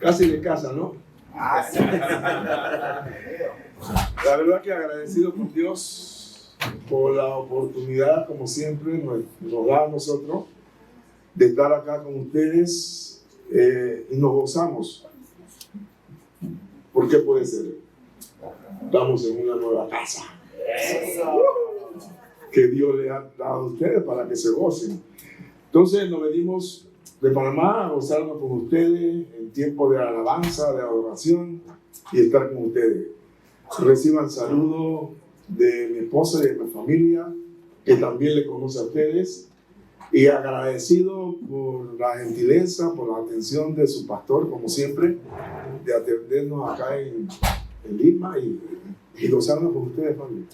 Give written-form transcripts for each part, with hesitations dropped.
Casi de casa, ¿no? Sí. La verdad que agradecido con Dios por la oportunidad, como siempre, nos da a nosotros de estar acá con ustedes y nos gozamos. ¿Por qué puede ser? Estamos en una nueva casa que Dios les ha dado a ustedes para que se gocen. Entonces nos venimos de Panamá a gozarnos con ustedes en tiempo de alabanza, de adoración y estar con ustedes. Reciban saludos de mi esposa y de mi familia, que también le conoce a ustedes, y agradecido por la gentileza, por la atención de su pastor, como siempre, de atendernos acá en Lima y gozarnos con ustedes, familia.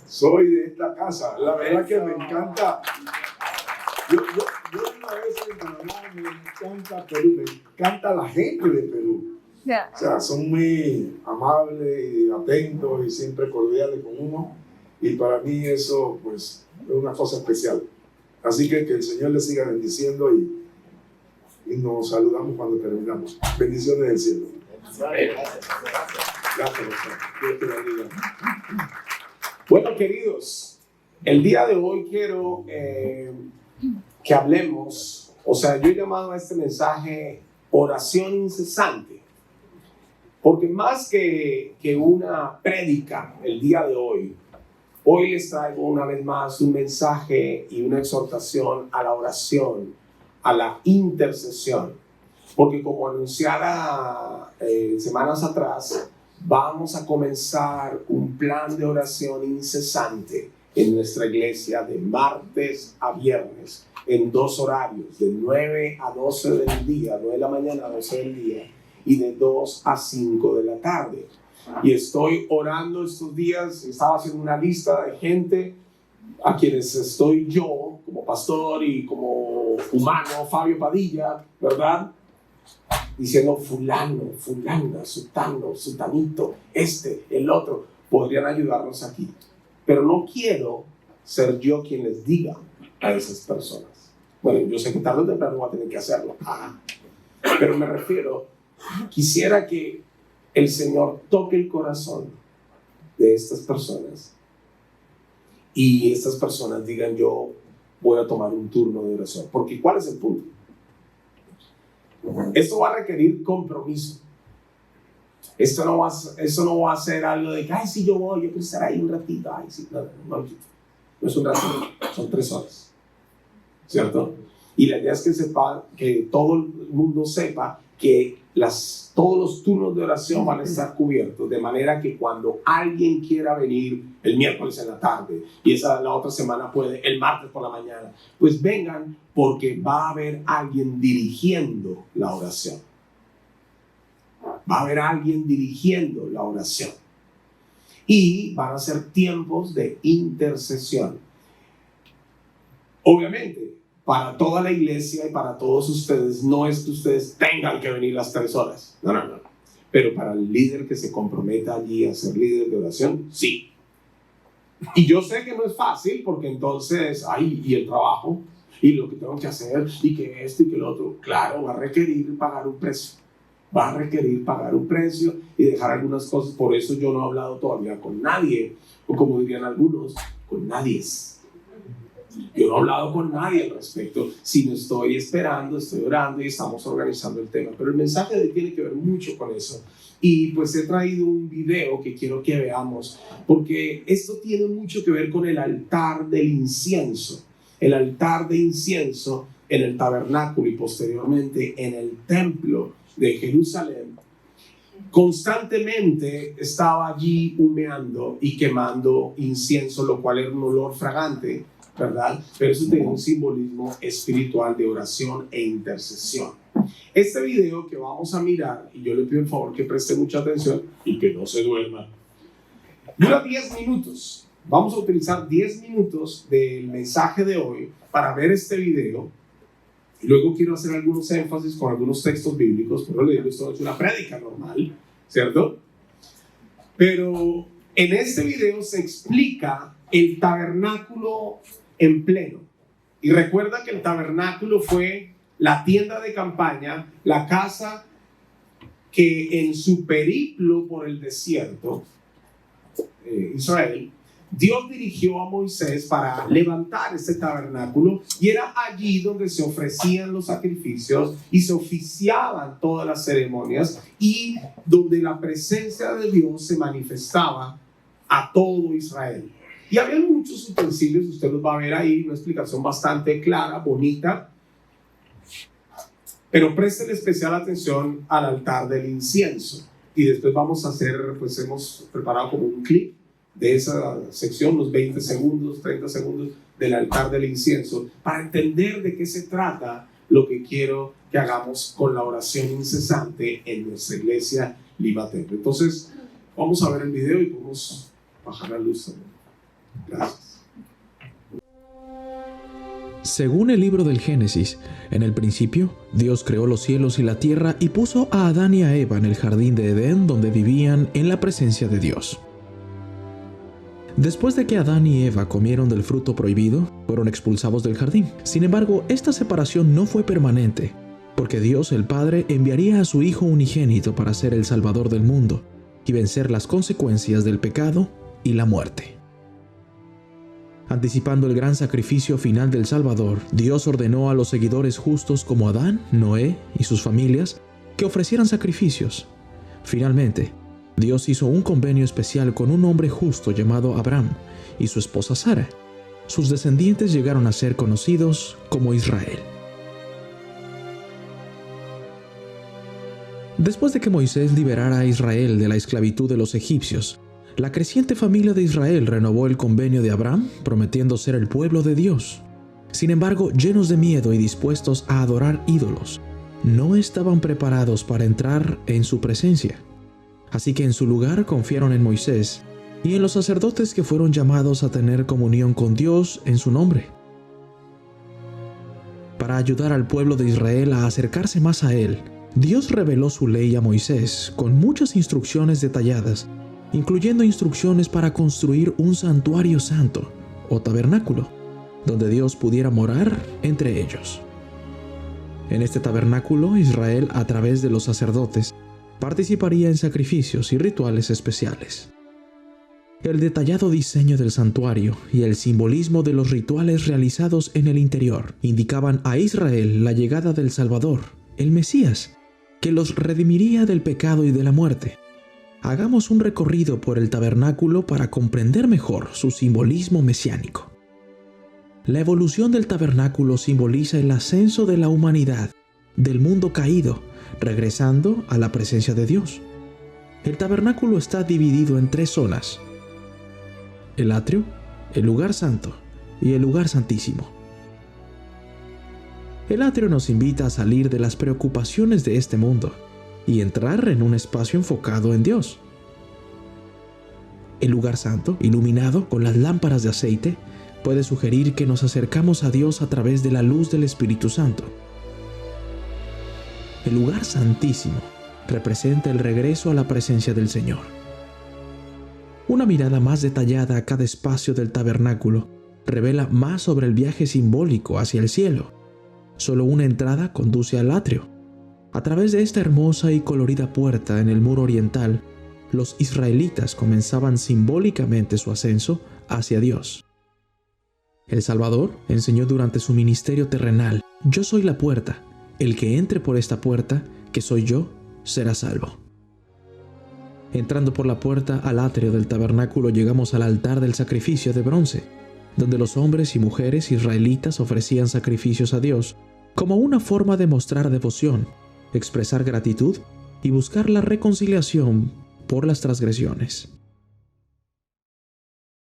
Soy de esta casa, la verdad que me encanta. Yo una vez en Panamá, me encanta Perú, me encanta la gente de Perú. Yeah. O sea, son muy amables y atentos y siempre cordiales con uno. Y para mí eso, pues, es una cosa especial. Así que el Señor les siga bendiciendo y nos saludamos cuando terminamos. Bendiciones del cielo. Gracias, Dios te bendiga. Bueno, queridos, el día de hoy quiero que hablemos, o sea, yo he llamado a este mensaje oración incesante, porque más que una prédica el día de hoy les traigo una vez más un mensaje y una exhortación a la oración, a la intercesión, porque como anunciara semanas atrás, vamos a comenzar un plan de oración incesante en nuestra iglesia de martes a viernes, en 2 horarios, de 9 a 12 del día, 9 de la mañana a 12 del día, y de 2 a 5 de la tarde. Y estoy orando estos días, estaba haciendo una lista de gente a quienes estoy yo, como pastor y como humano, Fabio Padilla, ¿verdad? Diciendo fulano, fulana, sutano, sutanito, el otro, podrían ayudarnos aquí. Pero no quiero ser yo quien les diga a esas personas. Bueno, yo sé que tarde o temprano voy a tener que hacerlo. Pero me refiero, quisiera que el Señor toque el corazón de estas personas y estas personas digan, yo voy a tomar un turno de oración. Porque ¿cuál es el punto? Esto va a requerir compromiso. Esto no va a ser algo de que, ay, sí, yo quiero estar ahí un ratito. Ay, sí, no es un ratito, son 3 horas. ¿Cierto? Y la idea es que todo el mundo sepa que todos los turnos de oración van a estar cubiertos, de manera que cuando alguien quiera venir el miércoles en la tarde y la otra semana puede el martes por la mañana, pues vengan, porque va a haber alguien dirigiendo la oración. Va a haber alguien dirigiendo la oración. Y van a ser tiempos de intercesión. Obviamente, para toda la iglesia y para todos ustedes, no es que ustedes tengan que venir las 3 horas. No. Pero para el líder que se comprometa allí a ser líder de oración, sí. Y yo sé que no es fácil, porque entonces, y el trabajo, y lo que tengo que hacer, y que esto y que lo otro, claro, va a requerir pagar un precio. Va a requerir pagar un precio y dejar algunas cosas. Por eso yo no he hablado todavía con nadie, o como dirían algunos, con nadie. Yo no he hablado con nadie al respecto, sino estoy esperando, estoy orando y estamos organizando el tema. Pero el mensaje de hoy tiene que ver mucho con eso. Y pues he traído un video que quiero que veamos, porque esto tiene mucho que ver con el altar del incienso. El altar de incienso en el tabernáculo y posteriormente en el templo de Jerusalén. Constantemente estaba allí humeando y quemando incienso, lo cual era un olor fragante, ¿verdad? Pero eso tenía un simbolismo espiritual de oración e intercesión. Este video que vamos a mirar, y yo le pido el favor que preste mucha atención y que no se duerma, dura 10 minutos. Vamos a utilizar 10 minutos del mensaje de hoy para ver este video. Y luego quiero hacer algunos énfasis con algunos textos bíblicos, pero le digo, esto no es una prédica normal, ¿cierto? Pero en este video se explica el tabernáculo en pleno. Y recuerda que el tabernáculo fue la tienda de campaña, la casa que en su periplo por el desierto, Israel, Dios dirigió a Moisés para levantar este tabernáculo, y era allí donde se ofrecían los sacrificios y se oficiaban todas las ceremonias, y donde la presencia de Dios se manifestaba a todo Israel. Y había muchos utensilios, usted los va a ver ahí, una explicación bastante clara, bonita, pero presten especial atención al altar del incienso. Y después vamos a hacer, pues hemos preparado como un clip de esa sección, unos 20 segundos, 30 segundos del altar del incienso, para entender de qué se trata lo que quiero que hagamos con la oración incesante en nuestra iglesia Lima Temple. Entonces, vamos a ver el video y podemos bajar la luz también. Gracias. Según el libro del Génesis, en el principio, Dios creó los cielos y la tierra y puso a Adán y a Eva en el jardín de Edén, donde vivían en la presencia de Dios. Después de que Adán y Eva comieron del fruto prohibido, fueron expulsados del jardín. Sin embargo, esta separación no fue permanente, porque Dios el Padre enviaría a su Hijo unigénito para ser el Salvador del mundo y vencer las consecuencias del pecado y la muerte. Anticipando el gran sacrificio final del Salvador, Dios ordenó a los seguidores justos como Adán, Noé y sus familias que ofrecieran sacrificios. Finalmente, Dios hizo un convenio especial con un hombre justo llamado Abraham y su esposa Sara. Sus descendientes llegaron a ser conocidos como Israel. Después de que Moisés liberara a Israel de la esclavitud de los egipcios, la creciente familia de Israel renovó el convenio de Abraham, prometiendo ser el pueblo de Dios. Sin embargo, llenos de miedo y dispuestos a adorar ídolos, no estaban preparados para entrar en su presencia. Así que en su lugar confiaron en Moisés y en los sacerdotes que fueron llamados a tener comunión con Dios en su nombre. Para ayudar al pueblo de Israel a acercarse más a Él, Dios reveló su ley a Moisés con muchas instrucciones detalladas, incluyendo instrucciones para construir un santuario santo o tabernáculo, donde Dios pudiera morar entre ellos. En este tabernáculo, Israel, a través de los sacerdotes, participaría en sacrificios y rituales especiales. El detallado diseño del santuario y el simbolismo de los rituales realizados en el interior indicaban a Israel la llegada del Salvador, el Mesías, que los redimiría del pecado y de la muerte. Hagamos un recorrido por el tabernáculo para comprender mejor su simbolismo mesiánico. La evolución del tabernáculo simboliza el ascenso de la humanidad del mundo caído, regresando a la presencia de Dios. El tabernáculo está dividido en 3 zonas: el atrio, el lugar santo y el lugar santísimo. El atrio nos invita a salir de las preocupaciones de este mundo y entrar en un espacio enfocado en Dios. El lugar santo, iluminado con las lámparas de aceite, puede sugerir que nos acercamos a Dios a través de la luz del Espíritu Santo. El lugar santísimo representa el regreso a la presencia del Señor. Una mirada más detallada a cada espacio del tabernáculo revela más sobre el viaje simbólico hacia el cielo. Solo una entrada conduce al atrio. A través de esta hermosa y colorida puerta en el muro oriental, los israelitas comenzaban simbólicamente su ascenso hacia Dios. El Salvador enseñó durante su ministerio terrenal: «Yo soy la puerta. El que entre por esta puerta, que soy yo, será salvo». Entrando por la puerta al atrio del tabernáculo, llegamos al altar del sacrificio de bronce, donde los hombres y mujeres israelitas ofrecían sacrificios a Dios como una forma de mostrar devoción, expresar gratitud y buscar la reconciliación por las transgresiones.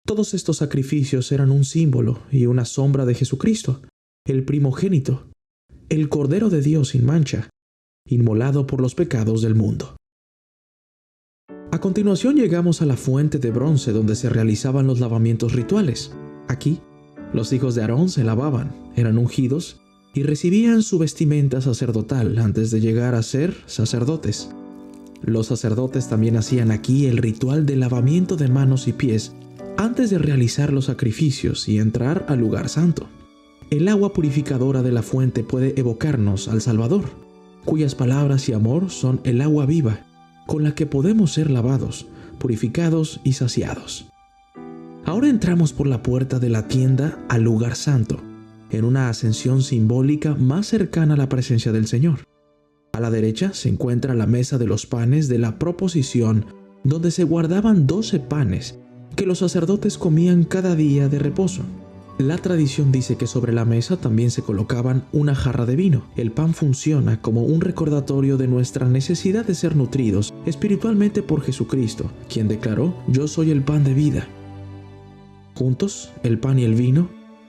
Todos estos sacrificios eran un símbolo y una sombra de Jesucristo, el primogénito, el Cordero de Dios sin mancha, inmolado por los pecados del mundo. A continuación llegamos a la fuente de bronce donde se realizaban los lavamientos rituales. Aquí, los hijos de Aarón se lavaban, eran ungidos y recibían su vestimenta sacerdotal antes de llegar a ser sacerdotes. Los sacerdotes también hacían aquí el ritual de lavamiento de manos y pies antes de realizar los sacrificios y entrar al lugar santo. el agua purificadora de la fuente puede evocarnos al Salvador, cuyas palabras y amor son el agua viva, con la que podemos ser lavados, purificados y saciados. Ahora entramos por la puerta de la tienda al lugar santo, en una ascensión simbólica más cercana a la presencia del Señor. A la derecha se encuentra la mesa de los panes de la proposición, donde se guardaban 12 panes que los sacerdotes comían cada día de reposo. La tradición dice que sobre la mesa también se colocaban una jarra de vino. El pan funciona como un recordatorio de nuestra necesidad de ser nutridos espiritualmente por Jesucristo, quien declaró: «Yo soy el pan de vida». Juntos, el pan y el vino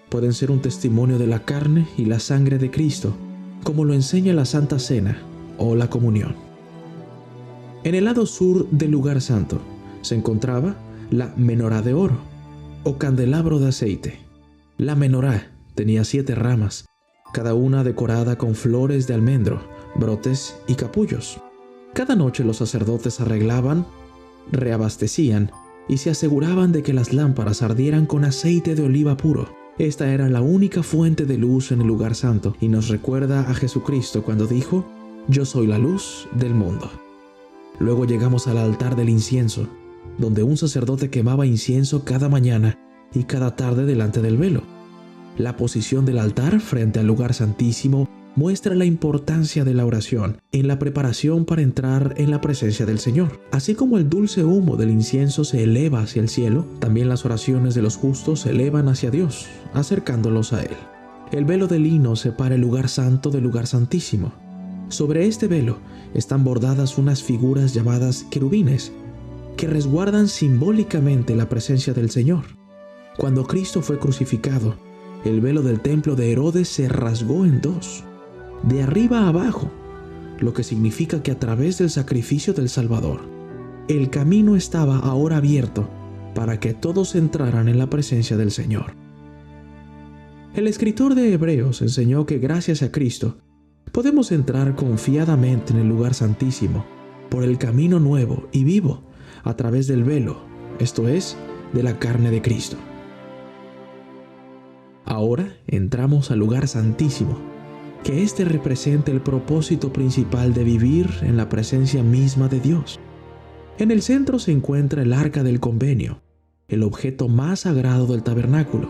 pueden ser un testimonio de la carne y la sangre de Cristo, como lo enseña la Santa Cena o la Comunión. En el lado sur del lugar santo se encontraba la menorá de oro o candelabro de aceite. La menorá tenía 7 ramas, cada una decorada con flores de almendro, brotes y capullos. Cada noche los sacerdotes arreglaban, reabastecían y se aseguraban de que las lámparas ardieran con aceite de oliva puro. Esta era la única fuente de luz en el lugar santo y nos recuerda a Jesucristo cuando dijo: «Yo soy la luz del mundo». Luego llegamos al altar del incienso, donde un sacerdote quemaba incienso cada mañana y cada tarde delante del velo. La posición del altar frente al lugar santísimo muestra la importancia de la oración en la preparación para entrar en la presencia del Señor. Así como el dulce humo del incienso se eleva hacia el cielo, también las oraciones de los justos se elevan hacia Dios, acercándolos a Él. El velo de lino separa el lugar santo del lugar santísimo. Sobre este velo están bordadas unas figuras llamadas querubines, que resguardan simbólicamente la presencia del Señor. Cuando Cristo fue crucificado, el velo del templo de Herodes se rasgó en 2, de arriba a abajo, lo que significa que a través del sacrificio del Salvador, el camino estaba ahora abierto para que todos entraran en la presencia del Señor. El escritor de Hebreos enseñó que gracias a Cristo podemos entrar confiadamente en el lugar santísimo por el camino nuevo y vivo a través del velo, esto es, de la carne de Cristo. Ahora entramos al lugar santísimo, que éste representa el propósito principal de vivir en la presencia misma de Dios. En el centro se encuentra el arca del convenio, el objeto más sagrado del tabernáculo.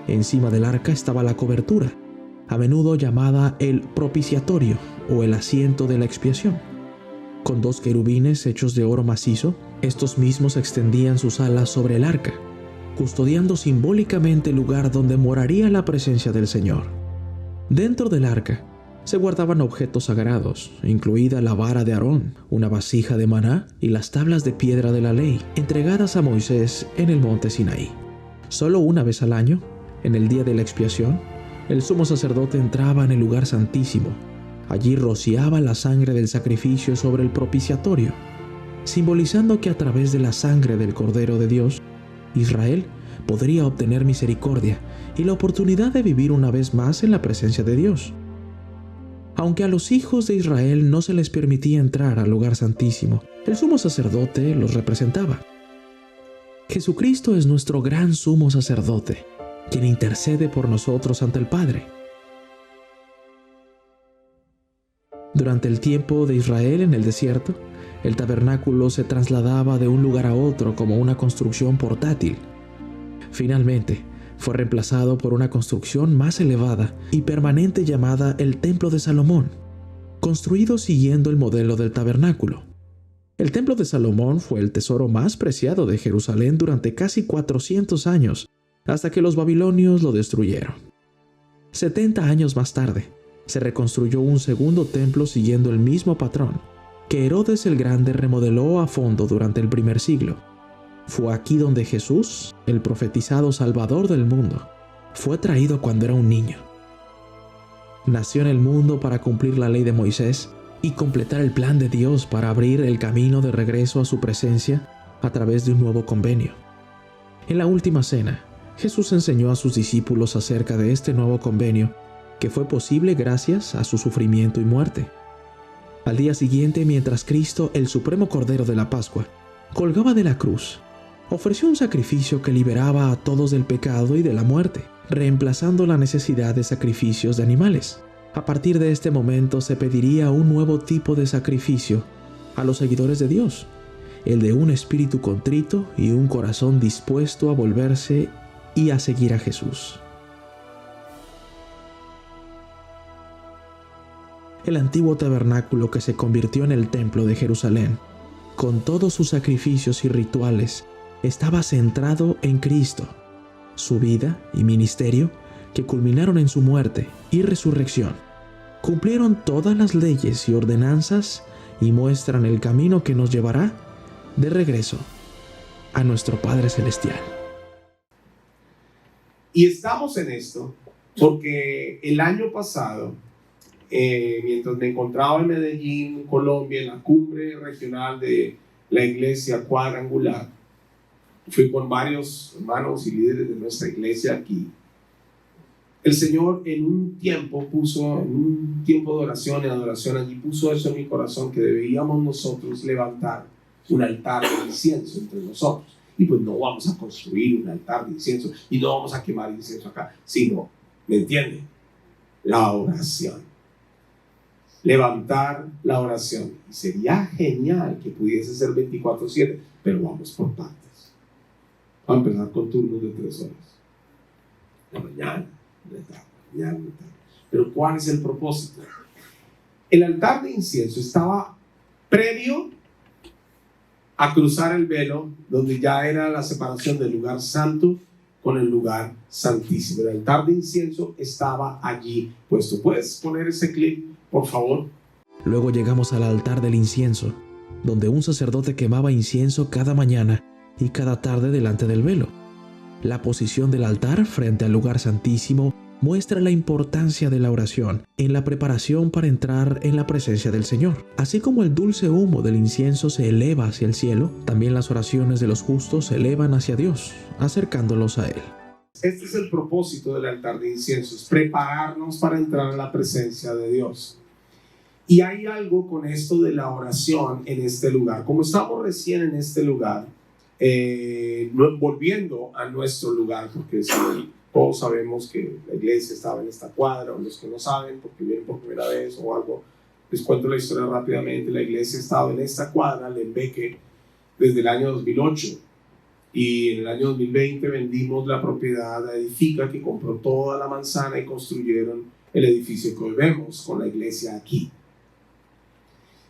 Encima del arca estaba la cobertura, a menudo llamada el propiciatorio o el asiento de la expiación. Con 2 querubines hechos de oro macizo, estos mismos extendían sus alas sobre el arca, custodiando simbólicamente el lugar donde moraría la presencia del Señor. Dentro del arca se guardaban objetos sagrados, incluida la vara de Aarón, una vasija de maná y las tablas de piedra de la ley, entregadas a Moisés en el monte Sinaí. Solo una vez al año, en el día de la expiación, el sumo sacerdote entraba en el lugar santísimo. Allí rociaba la sangre del sacrificio sobre el propiciatorio, simbolizando que a través de la sangre del Cordero de Dios, Israel podría obtener misericordia y la oportunidad de vivir una vez más en la presencia de Dios. Aunque a los hijos de Israel no se les permitía entrar al lugar santísimo, el sumo sacerdote los representaba. Jesucristo es nuestro gran sumo sacerdote, quien intercede por nosotros ante el Padre. Durante el tiempo de Israel en el desierto, el tabernáculo se trasladaba de un lugar a otro como una construcción portátil. Finalmente, fue reemplazado por una construcción más elevada y permanente llamada el Templo de Salomón, construido siguiendo el modelo del tabernáculo. El Templo de Salomón fue el tesoro más preciado de Jerusalén durante casi 400 años, hasta que los babilonios lo destruyeron. 70 años más tarde, se reconstruyó un segundo templo siguiendo el mismo patrón, que Herodes el Grande remodeló a fondo durante el primer siglo. Fue aquí donde Jesús, el profetizado Salvador del mundo, fue traído cuando era un niño. Nació en el mundo para cumplir la ley de Moisés y completar el plan de Dios para abrir el camino de regreso a su presencia a través de un nuevo convenio. En la última cena, Jesús enseñó a sus discípulos acerca de este nuevo convenio que fue posible gracias a su sufrimiento y muerte. Al día siguiente, mientras Cristo, el supremo Cordero de la Pascua, colgaba de la cruz, ofreció un sacrificio que liberaba a todos del pecado y de la muerte. reemplazando la necesidad de sacrificios de animales. A partir de este momento se pediría un nuevo tipo de sacrificio a los seguidores de Dios, el de un espíritu contrito y un corazón dispuesto a volverse y a seguir a Jesús. El antiguo tabernáculo que se convirtió en el templo de Jerusalén, con todos sus sacrificios y rituales, estaba centrado en Cristo, su vida y ministerio que culminaron en su muerte y resurrección. Cumplieron todas las leyes y ordenanzas y muestran el camino que nos llevará de regreso a nuestro Padre Celestial. Y estamos en esto porque el año pasado, mientras me encontraba en Medellín, Colombia, en la cumbre regional de la iglesia cuadrangular, fui con varios hermanos y líderes de nuestra iglesia aquí. El Señor en un tiempo de oración y adoración allí, puso eso en mi corazón, que deberíamos nosotros levantar un altar de incienso entre nosotros. Y pues no vamos a construir un altar de incienso y no vamos a quemar incienso acá, sino, ¿me entienden? La oración. Levantar la oración. Y sería genial que pudiese ser 24/7, pero vamos por partes. Vamos a empezar con turnos de 3 horas. La mañana, la tarde. Pero ¿cuál es el propósito? El altar de incienso estaba previo a cruzar el velo, donde ya era la separación del lugar santo con el lugar santísimo. El altar de incienso estaba allí puesto. ¿Puedes poner ese clip, por favor? Luego llegamos al altar del incienso, donde un sacerdote quemaba incienso cada mañana y cada tarde delante del velo. La posición del altar frente al lugar santísimo muestra la importancia de la oración en la preparación para entrar en la presencia del Señor. Así como el dulce humo del incienso se eleva hacia el cielo, también las oraciones de los justos se elevan hacia Dios, acercándolos a Él. Este es el propósito del altar de incienso, es prepararnos para entrar en la presencia de Dios. Y hay algo con esto de la oración en este lugar. Como estamos recién en este lugar, volviendo a nuestro lugar, porque si todos sabemos que la iglesia estaba en esta cuadra, o los que no saben porque vienen por primera vez o algo, les cuento la historia rápidamente. La iglesia estaba en esta cuadra, Lembeque, desde el año 2008, y en el año 2020 vendimos la propiedad a Edifica, que compró toda la manzana y construyeron el edificio que hoy vemos con la iglesia aquí.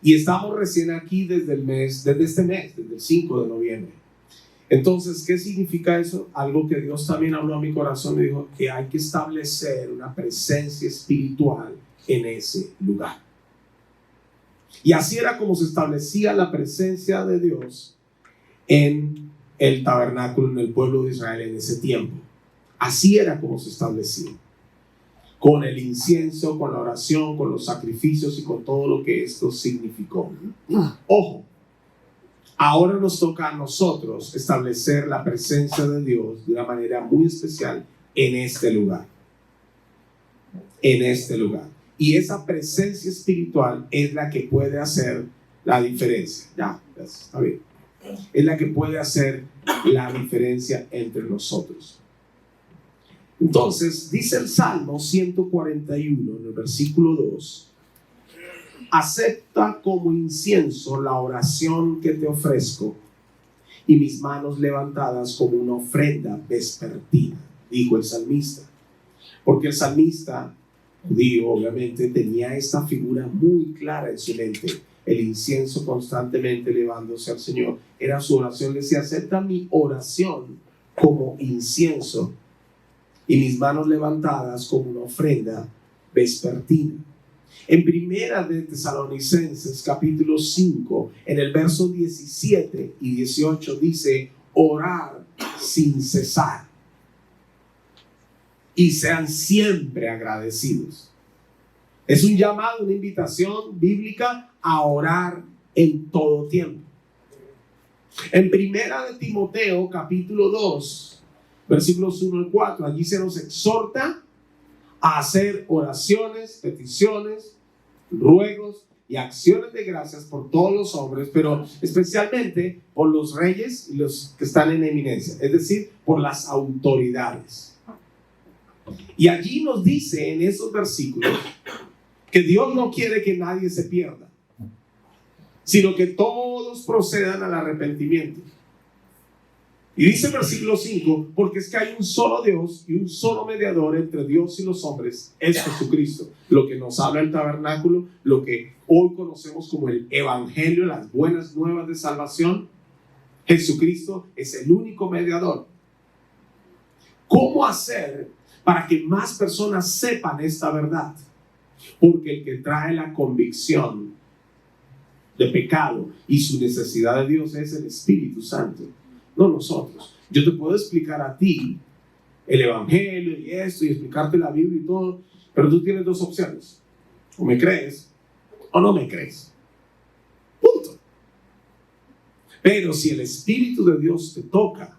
Y estamos recién aquí desde el 5 de noviembre. Entonces, ¿qué significa eso? Algo que Dios también habló a mi corazón y dijo que hay que establecer una presencia espiritual en ese lugar. Y así era como se establecía la presencia de Dios en el tabernáculo, en el pueblo de Israel en ese tiempo. Así era como se establecía. Con el incienso, con la oración, con los sacrificios y con todo lo que esto significó. Ojo. Ahora nos toca a nosotros establecer la presencia de Dios de una manera muy especial en este lugar. En este lugar. Y esa presencia espiritual es la que puede hacer la diferencia. Ya está bien. Es la que puede hacer la diferencia entre nosotros. Entonces, dice el Salmo 141, en el versículo 2. Acepta como incienso la oración que te ofrezco y mis manos levantadas como una ofrenda vespertina, dijo el salmista. Porque el salmista judío obviamente tenía esta figura muy clara en su mente. El incienso constantemente elevándose al Señor. Era su oración, decía, acepta mi oración como incienso y mis manos levantadas como una ofrenda vespertina. En Primera de Tesalonicenses capítulo 5, en el verso 17 y 18 dice, orar sin cesar y sean siempre agradecidos. Es un llamado, una invitación bíblica a orar en todo tiempo. En Primera de Timoteo capítulo 2, versículos 1 al 4, allí se nos exhorta a hacer oraciones, peticiones, ruegos y acciones de gracias por todos los hombres, pero especialmente por los reyes y los que están en eminencia, es decir, por las autoridades. Y allí nos dice en esos versículos que Dios no quiere que nadie se pierda, sino que todos procedan al arrepentimiento. Y dice el versículo 5, porque es que hay un solo Dios y un solo mediador entre Dios y los hombres, es Jesucristo. Lo que nos habla el tabernáculo, lo que hoy conocemos como el Evangelio, las buenas nuevas de salvación, Jesucristo es el único mediador. ¿Cómo hacer para que más personas sepan esta verdad? Porque el que trae la convicción de pecado y su necesidad de Dios es el Espíritu Santo, no nosotros. Yo te puedo explicar a ti el Evangelio y esto, y explicarte la Biblia y todo, pero tú tienes dos opciones: o me crees o no me crees, punto. Pero si el Espíritu de Dios te toca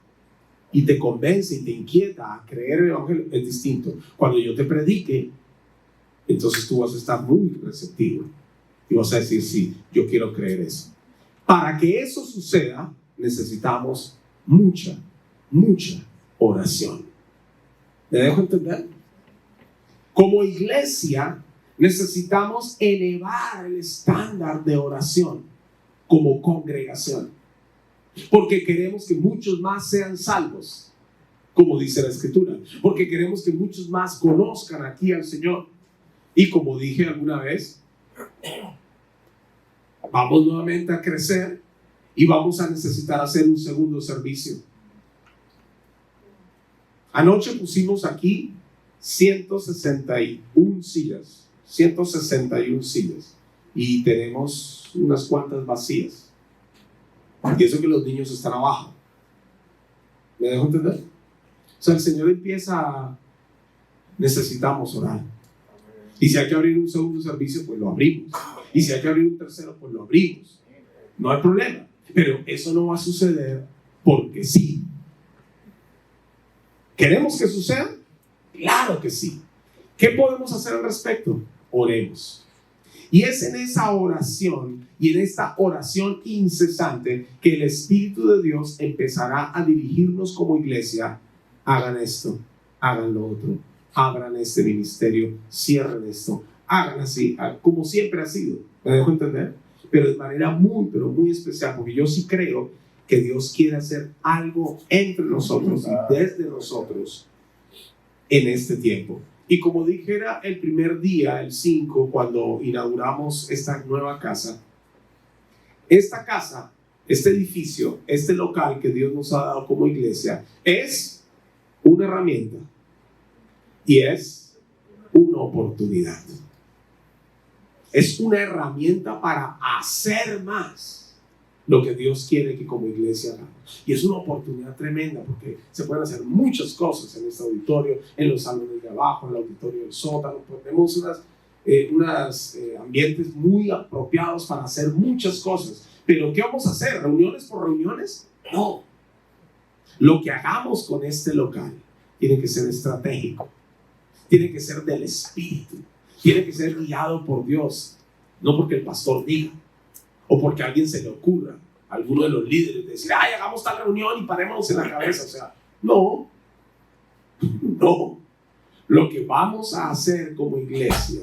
y te convence y te inquieta a creer el Evangelio, es distinto. Cuando yo te predique, entonces tú vas a estar muy receptivo y vas a decir: sí, yo quiero creer eso. Para que eso suceda, necesitamos mucha oración. ¿Me dejo entender? Como iglesia, necesitamos elevar el estándar de oración como congregación, porque queremos que muchos más sean salvos, como dice la Escritura, porque queremos que muchos más conozcan aquí al Señor. Y como dije alguna vez, vamos nuevamente a crecer y vamos a necesitar hacer un segundo servicio. Anoche pusimos aquí 161 sillas y tenemos unas cuantas vacías. Y eso que los niños están abajo. ¿Me dejo entender? O sea, el Señor empieza necesitamos orar. Y si hay que abrir un segundo servicio, pues lo abrimos. Y si hay que abrir un tercero, pues lo abrimos. No hay problema. Pero eso no va a suceder porque sí. ¿Queremos que suceda? Claro que sí. ¿Qué podemos hacer al respecto? Oremos. Y es en esa oración y en esta oración incesante que el Espíritu de Dios empezará a dirigirnos como iglesia. Hagan esto, hagan lo otro, abran este ministerio, cierren esto, hagan así, como siempre ha sido. ¿Me dejo entender? Pero de manera pero muy especial, porque yo sí creo que Dios quiere hacer algo entre nosotros y desde nosotros en este tiempo. Y como dijera el primer día, el 5, cuando inauguramos esta nueva casa, esta casa, este edificio, este local que Dios nos ha dado como iglesia, es una herramienta y es una oportunidad. Es una herramienta para hacer más lo que Dios quiere que como iglesia hagamos. Y es una oportunidad tremenda porque se pueden hacer muchas cosas en este auditorio, en los salones de abajo, en el auditorio del sótano. Tenemos unos ambientes muy apropiados para hacer muchas cosas. Pero ¿qué vamos a hacer? ¿Reuniones por reuniones? No. Lo que hagamos con este local tiene que ser estratégico, tiene que ser del Espíritu, tiene que ser guiado por Dios, no porque el pastor diga o porque a alguien se le ocurra, a alguno de los líderes, decir: ay, hagamos tal reunión y parémonos en la cabeza. O sea, no. Lo que vamos a hacer como iglesia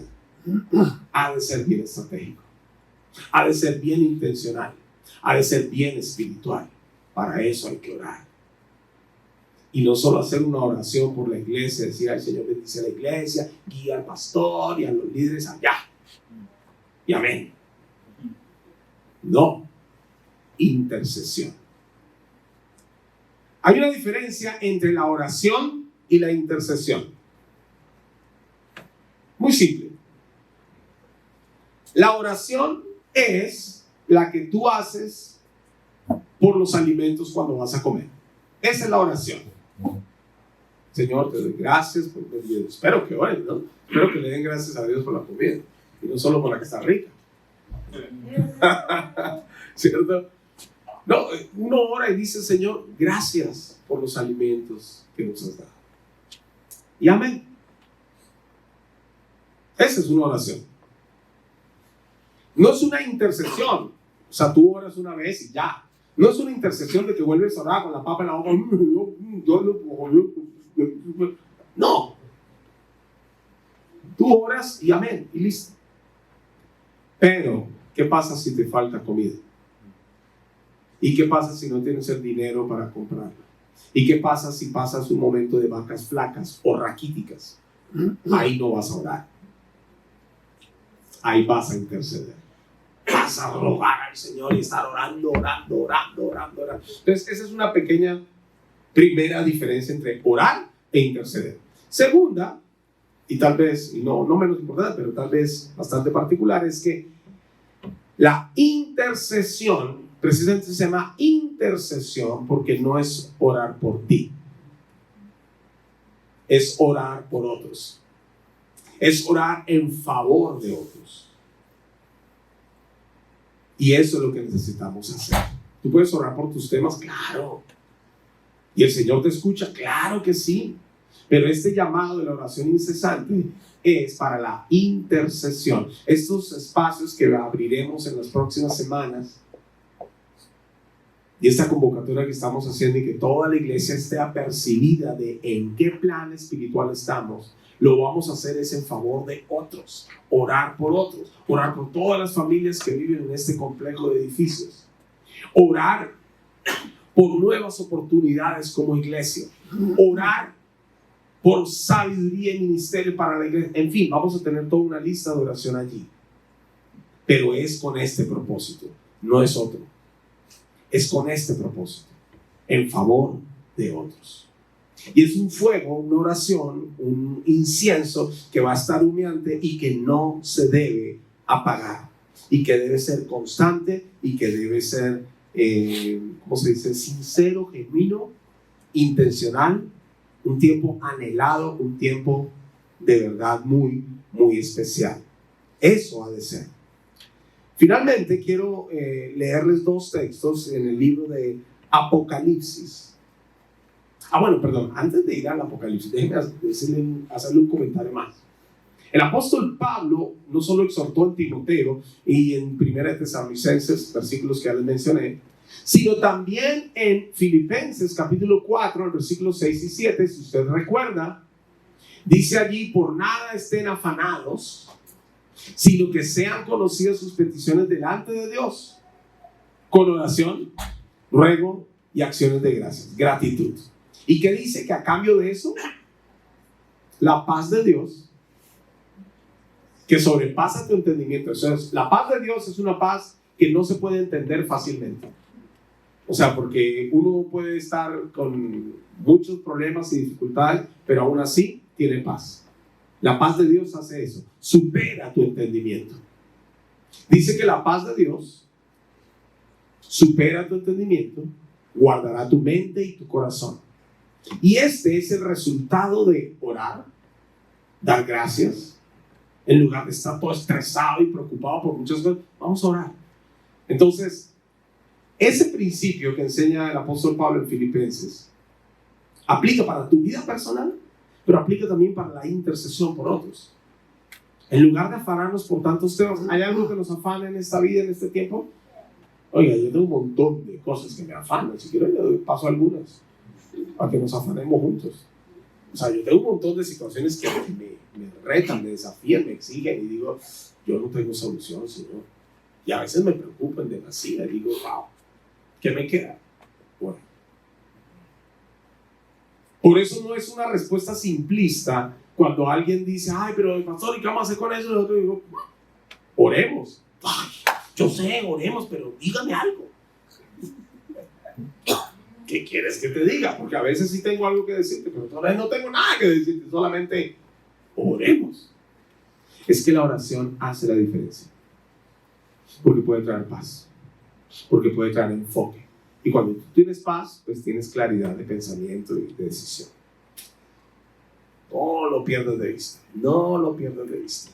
ha de ser bien estratégico, ha de ser bien intencional, ha de ser bien espiritual. Para eso hay que orar. Y no solo hacer una oración por la iglesia, decir: ay, Señor, bendice a la iglesia, guía al pastor y a los líderes allá. Y amén. No. Intercesión. Hay una diferencia entre la oración y la intercesión. Muy simple. La oración es la que tú haces por los alimentos cuando vas a comer. Esa es la oración. Señor, te doy gracias por el día. Espero que oren, ¿no? Espero que le den gracias a Dios por la comida y no solo por la que está rica. ¿Cierto? No, uno ora y dice: Señor, gracias por los alimentos que nos has dado. Y amén. Esa es una oración. No es una intercesión. O sea, tú oras una vez y ya. No es una intercesión de que vuelves a orar con la papa en la boca. No. Tú oras y amén, y listo. Pero, ¿qué pasa si te falta comida? ¿Y qué pasa si no tienes el dinero para comprarla? ¿Y qué pasa si pasas un momento de vacas flacas o raquíticas? Ahí no vas a orar. Ahí vas a interceder. Vas a rogar al Señor y estar orando. Entonces, esa es una pequeña primera diferencia entre orar e interceder. Segunda, y tal vez, y no menos importante, pero tal vez bastante particular, es que la intercesión, precisamente se llama intercesión porque no es orar por ti, es orar por otros, es orar en favor de otros. Y eso es lo que necesitamos hacer. ¿Tú puedes orar por tus temas? Claro. ¿Y el Señor te escucha? Claro que sí. Pero este llamado de la oración incesante es para la intercesión. Estos espacios que abriremos en las próximas semanas y esta convocatoria que estamos haciendo y que toda la iglesia esté apercibida de en qué plan espiritual estamos, lo vamos a hacer es en favor de otros, orar por otros, orar por todas las familias que viven en este complejo de edificios, orar por nuevas oportunidades como iglesia, orar por sabiduría y ministerio para la iglesia. En fin, vamos a tener toda una lista de oración allí, pero es con este propósito, no es otro, es con este propósito, en favor de otros. Y es un fuego, una oración, un incienso que va a estar humeante y que no se debe apagar y que debe ser constante y que debe ser, ¿cómo se dice? Sincero, genuino, intencional, un tiempo anhelado, un tiempo de verdad muy, muy especial. Eso ha de ser. Finalmente, quiero leerles dos textos en el libro de Apocalipsis. Bueno, perdón, antes de ir al Apocalipsis, déjenme hacerle un comentario más. El apóstol Pablo no solo exhortó en Timoteo y en 1 Tesalonicenses, versículos que ya les mencioné, sino también en Filipenses capítulo 4, el versículo 6 y 7, si usted recuerda, dice allí: por nada estén afanados, sino que sean conocidas sus peticiones delante de Dios, con oración, ruego y acciones de gracias, gratitud. ¿Y qué dice? Que a cambio de eso, la paz de Dios, que sobrepasa tu entendimiento. O sea, la paz de Dios es una paz que no se puede entender fácilmente. O sea, porque uno puede estar con muchos problemas y dificultades, pero aún así tiene paz. La paz de Dios hace eso, supera tu entendimiento. Dice que la paz de Dios supera tu entendimiento, guardará tu mente y tu corazón. Y este es el resultado de orar, dar gracias. En lugar de estar todo estresado y preocupado por muchas cosas, vamos a orar. Entonces, ese principio que enseña el apóstol Pablo en Filipenses aplica para tu vida personal, pero aplica también para la intercesión por otros. En lugar de afanarnos por tantos temas, ¿hay algo que nos afana en esta vida, en este tiempo? Oiga, yo tengo un montón de cosas que me afanan. Si quiero, le doy paso a algunas para que nos afanemos juntos. O sea, yo tengo un montón de situaciones que me retan, me desafían, me exigen y digo, yo no tengo solución, Señor. Y a veces me preocupan demasiado y digo, wow, ¿qué me queda? Bueno. Por eso no es una respuesta simplista cuando alguien dice, ay, pero pastor, ¿y qué vamos a hacer con eso? Y nosotros digo, oremos. Ay, yo sé, oremos, pero dígame algo. ¿Qué quieres que te diga? Porque a veces sí tengo algo que decirte, pero otra vez no tengo nada que decirte, solamente oremos. Es que la oración hace la diferencia, porque puede traer paz, porque puede traer enfoque. Y cuando tú tienes paz, pues tienes claridad de pensamiento y de decisión. No lo pierdas de vista, no lo pierdas de vista.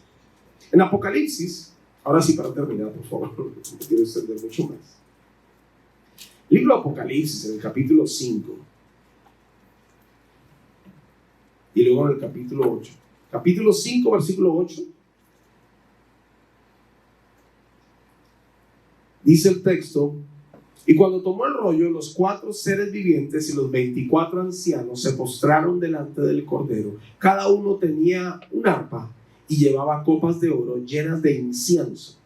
En Apocalipsis, ahora sí para terminar, por favor, no quiero extender mucho más. Libro de Apocalipsis, en el capítulo 5, y luego en el capítulo 8. Capítulo 5, versículo 8. Dice el texto: y cuando tomó el rollo, los 4 seres vivientes y los 24 ancianos se postraron delante del Cordero. Cada uno tenía un arpa, y llevaba copas de oro llenas de incienso,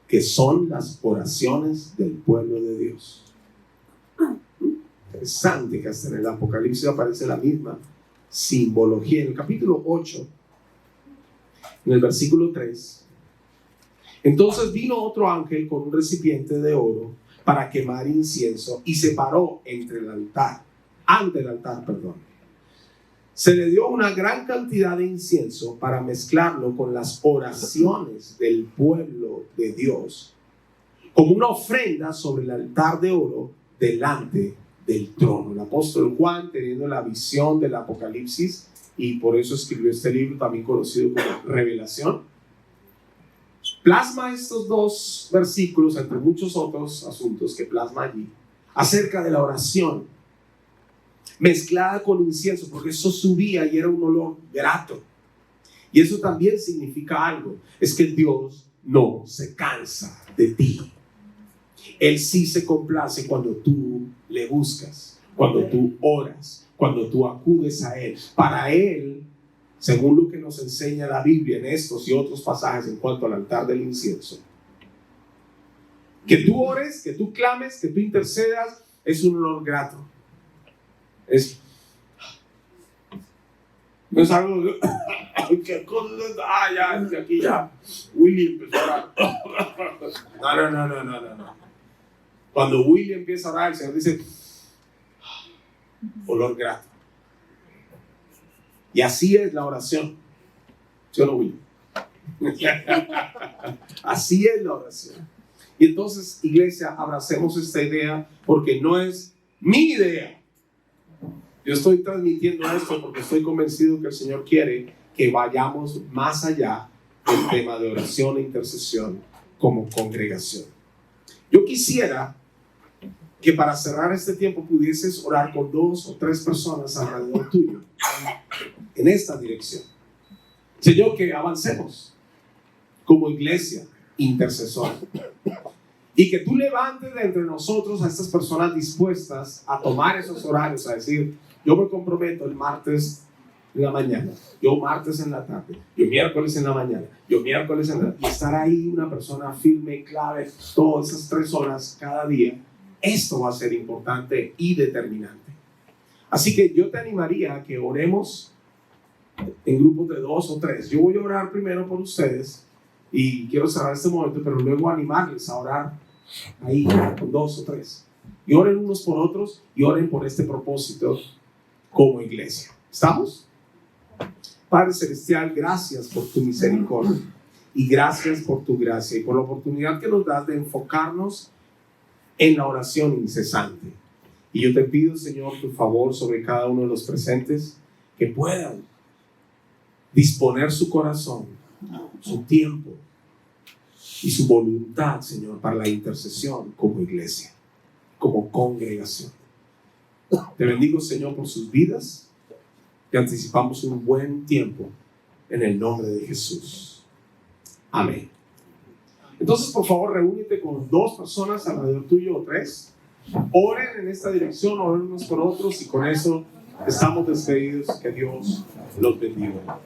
que son las oraciones del pueblo de Dios. Interesante que hasta en el Apocalipsis aparece la misma simbología. En el capítulo 8, en el versículo 3, entonces vino otro ángel con un recipiente de oro para quemar incienso y se paró ante el altar. Se le dio una gran cantidad de incienso para mezclarlo con las oraciones del pueblo de Dios, como una ofrenda sobre el altar de oro delante del trono. El apóstol Juan, teniendo la visión del Apocalipsis, y por eso escribió este libro también conocido como Revelación, plasma estos dos versículos, entre muchos otros asuntos que plasma allí, acerca de la oración mezclada con incienso, porque eso subía y era un olor grato. Y eso también significa algo, es que Dios no se cansa de ti. Él sí se complace cuando tú le buscas, cuando tú oras, cuando tú acudes a Él. Para Él, según lo que nos enseña la Biblia en estos y otros pasajes en cuanto al altar del incienso, que tú ores, que tú clames, que tú intercedas, es un olor grato. No es algo que aquí ya Willy empezó a orar. No. Cuando Willy empieza a orar, el Señor dice olor grato. Y así es la oración. ¿Sí o no, Willy? Así es la oración. Y entonces, iglesia, abracemos esta idea, porque no es mi idea. Yo estoy transmitiendo esto porque estoy convencido que el Señor quiere que vayamos más allá del tema de oración e intercesión como congregación. Yo quisiera que para cerrar este tiempo pudieses orar con 2 o 3 personas alrededor tuyo en esta dirección. Señor, que avancemos como iglesia intercesora y que tú levantes de entre nosotros a estas personas dispuestas a tomar esos horarios, a decir: yo me comprometo el martes en la mañana, yo martes en la tarde, yo miércoles en la mañana, yo miércoles en la... Y estar ahí una persona firme, clave, todas esas 3 horas cada día. Esto va a ser importante y determinante. Así que yo te animaría a que oremos en grupos de 2 o 3. Yo voy a orar primero por ustedes y quiero cerrar este momento, pero luego animarles a orar ahí con 2 o 3. Y oren unos por otros y oren por este propósito como iglesia. ¿Estamos? Padre Celestial, gracias por tu misericordia y gracias por tu gracia y por la oportunidad que nos das de enfocarnos en la oración incesante. Y yo te pido, Señor, tu favor sobre cada uno de los presentes, que puedan disponer su corazón, su tiempo y su voluntad, Señor, para la intercesión como iglesia, como congregación. Te bendigo, Señor, por sus vidas. Te anticipamos un buen tiempo en el nombre de Jesús. Amén. Entonces, por favor, reúnete con 2 personas alrededor tuyo o 3. Oren en esta dirección, oren unos por otros, y con eso estamos despedidos. Que Dios los bendiga.